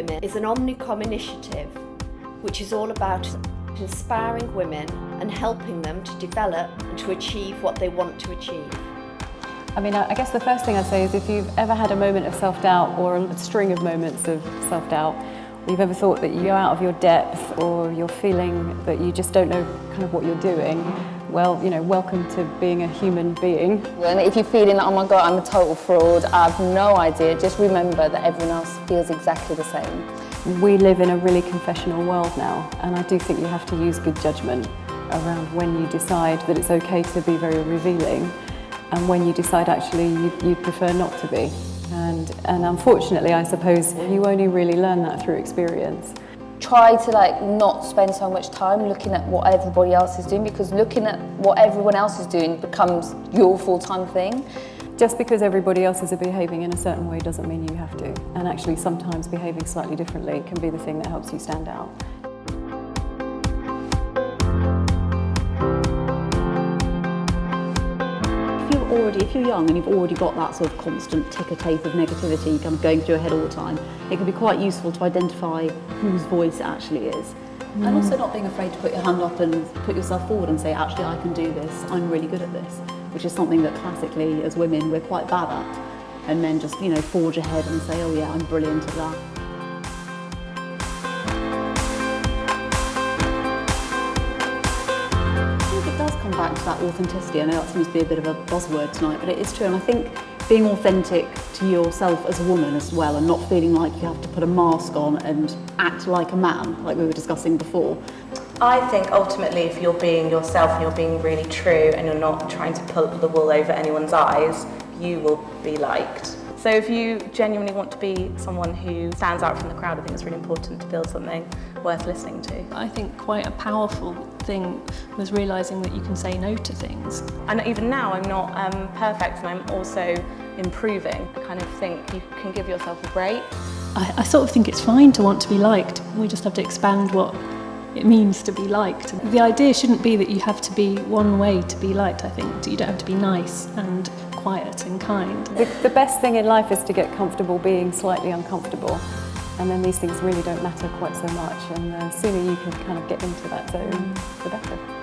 Omniwomen is an Omnicom initiative which is all about inspiring women and helping them to develop and to achieve what they want to achieve. I mean, I guess the first thing I'd say is if you've ever had a moment of self-doubt or a string of moments of self-doubt, or you've ever thought that you're out of your depth or you're feeling that you just don't know kind of what you're doing, well, welcome to being a human being. And if you're feeling like, oh my God, I'm a total fraud, I have no idea, just remember that everyone else feels exactly the same. We live in a really confessional world now, and I do think you have to use good judgment around when you decide that it's okay to be very revealing and when you decide actually you'd prefer not to be. And unfortunately, I suppose you only really learn that through experience. Try to not spend so much time looking at what everybody else is doing, because looking at what everyone else is doing becomes your full-time thing. Just because everybody else is behaving in a certain way doesn't mean you have to. And actually sometimes behaving slightly differently can be the thing that helps you stand out. If you're young and you've already got that sort of constant ticker tape of negativity kind of going through your head all the time, it can be quite useful to identify whose voice it actually is. And also not being afraid to put your hand up and put yourself forward and say, actually, I can do this, I'm really good at this, which is something that classically as women we're quite bad at. And men just, forge ahead and say, oh yeah, I'm brilliant at that. Come back to that authenticity. I know that seems to be a bit of a buzzword tonight, but it is true. And I think being authentic to yourself as a woman as well, and not feeling like you have to put a mask on and act like a man, like we were discussing before. I think ultimately if you're being yourself and you're being really true and you're not trying to pull the wool over anyone's eyes, you will be liked. So if you genuinely want to be someone who stands out from the crowd, I think it's really important to build something worth listening to. I think quite a powerful thing was realising that you can say no to things. And even now I'm not perfect, and I'm also improving. I kind of think you can give yourself a break. I sort of think it's fine to want to be liked. We just have to expand what it means to be liked. The idea shouldn't be that you have to be one way to be liked, I think. You don't have to be nice and quiet and kind. The best thing in life is to get comfortable being slightly uncomfortable, and then these things really don't matter quite so much, and the sooner you can kind of get into that zone, the better.